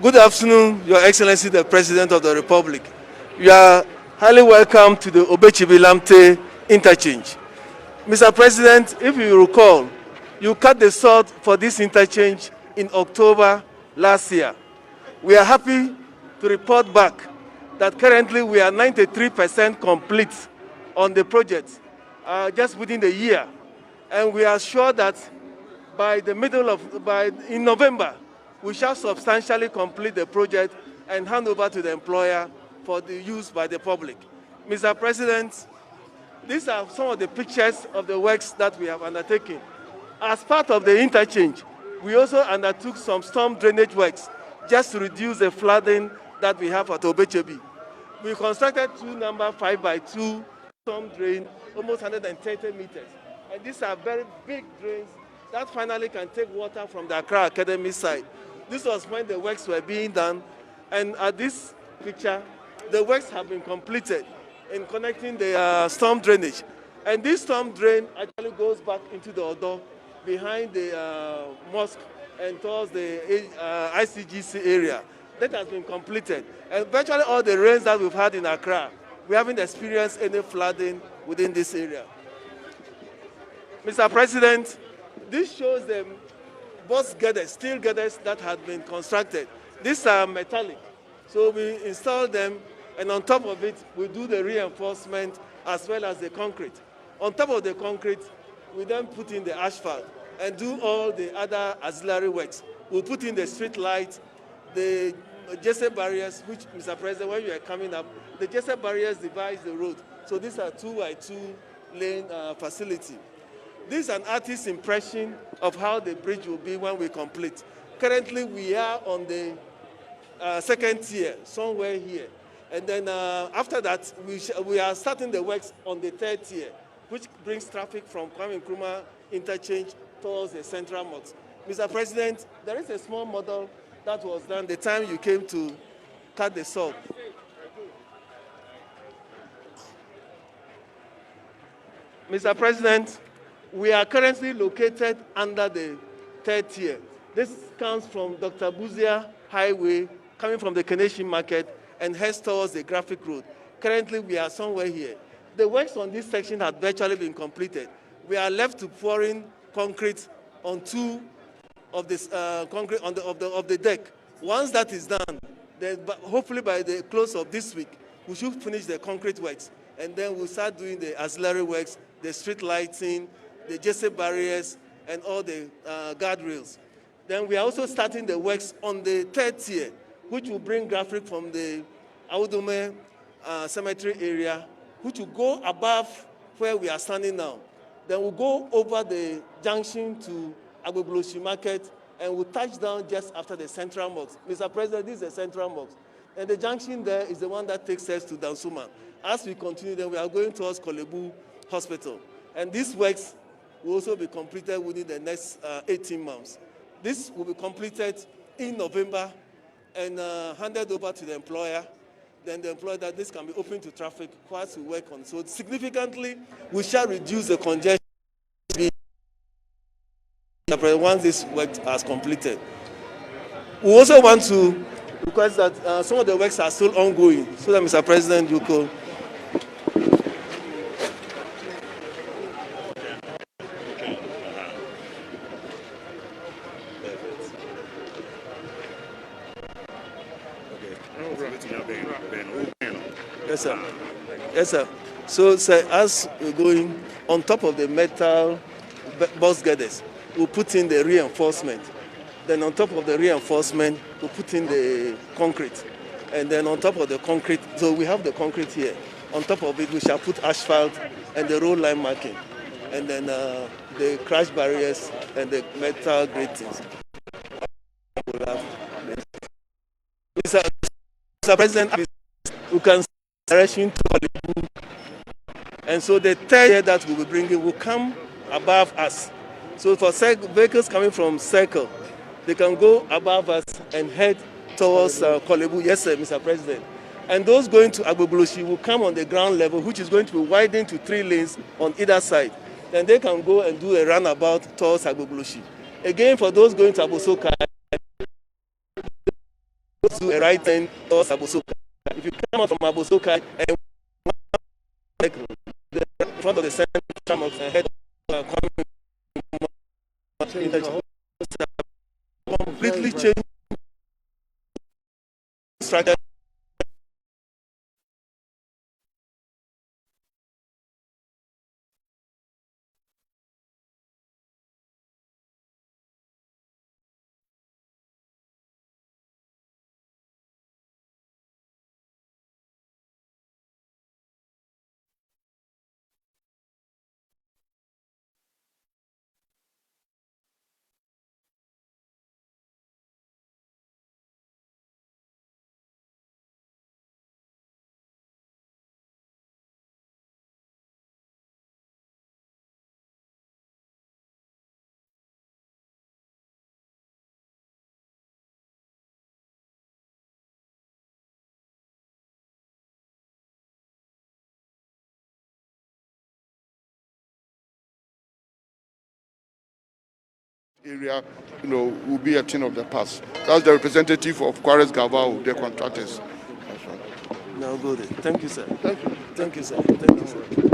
Good afternoon, Your Excellency, the President of the Republic. You are highly welcome to the Obechibi-Lamte interchange. Mr. President, if you recall, you cut the sod for this interchange in October last year. We are happy to report back that currently we are 93% complete on the project just within the year. And we are sure that in November, we shall substantially complete the project and hand over to the employer for the use by the public. Mr. President, these are some of the pictures of the works that we have undertaken. As part of the interchange, we also undertook some storm drainage works just to reduce the flooding that we have at Obechibi. We constructed two number 5x2 storm drain, almost 130 meters. And these are very big drains that finally can take water from the Accra Academy side. This was when the works were being done, and at this picture, the works have been completed in connecting the storm drainage. And this storm drain actually goes back into the Odo behind the mosque and towards the ICGC area. That has been completed. And virtually all the rains that we've had in Accra, we haven't experienced any flooding within this area. Mr. President, this shows the boss girders, steel girders that had been constructed. These are metallic. So we install them, and on top of it, we do the reinforcement as well as the concrete. On top of the concrete, we then put in the asphalt and do all the other auxiliary works. We put in the street lights, the Jesse barriers, which, Mr. President, when you are coming up, the Jesse barriers divides the road. So these are 2x2 lane facility. This is an artist's impression of how the bridge will be when we complete. Currently, we are on the second tier, somewhere here. And then after that, we are starting the works on the third tier, which brings traffic from Kwame Nkrumah interchange towards the central mosque. Mr. President, there is a small model that was done the time you came to cut the sod. Mr. President, we are currently located under the third tier. This comes from Dr. Buzia Highway, coming from the Keneshi Market, and heads towards the Graphic Road. Currently, we are somewhere here. The works on this section have virtually been completed. We are left to pouring concrete on two of this concrete of the deck. Once that is done, then hopefully by the close of this week, we should finish the concrete works, and then we'll start doing the auxiliary works, the street lighting, the Jesse barriers, and all the guardrails. Then we are also starting the works on the third tier, which will bring traffic from the Audome cemetery area, which will go above where we are standing now. Then we'll go over the junction to Abossey Market, and we'll touch down just after the central mosque. Mr. President, this is the central mosque. And the junction there is the one that takes us to Dansuma. As we continue, then we are going towards Kolebu Hospital. And these works will also be completed within the next 18 months. This will be completed in November and handed over to the employer. Then the employer that this can be open to traffic whilst we work on. So significantly, we shall reduce the congestion once this work has completed. We also want to request that some of the works are still ongoing, so that, Mr. President, you could. Yes, sir. Yes, sir. So, sir, as we're going on top of the metal box girders, we'll put in the reinforcement. Then on top of the reinforcement, we'll put in the concrete. And then on top of the concrete, so we have the concrete here. On top of it, we shall put asphalt and the road line marking. And then the crash barriers and the metal gratings. Mr. President, we can direction to Hollywood. And so the third year that we'll be bringing will come above us. So for vehicles coming from Circle, they can go above us and head towards Kolebu. Yes, sir, Mr. President. And those going to Abossey will come on the ground level, which is going to be widened to 3 lanes on either side. then they can go and do a roundabout towards Agbogloshi. Again, for those going to Abossey, do a right turn towards Abossey. If you come out from Abossey and in front of the center of the head completely change structure. Area, will be a thing of the past. That's the representative of Quares Gavao, the contractors. Now go there. Thank you, sir. Thank you. Thank you, sir. Thank you, sir.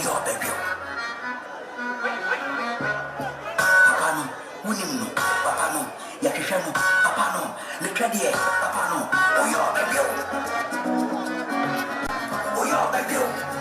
your baby. Papa no, unim no, papa no, yakisha no, papa no, litradie, papa no, your baby. Your baby.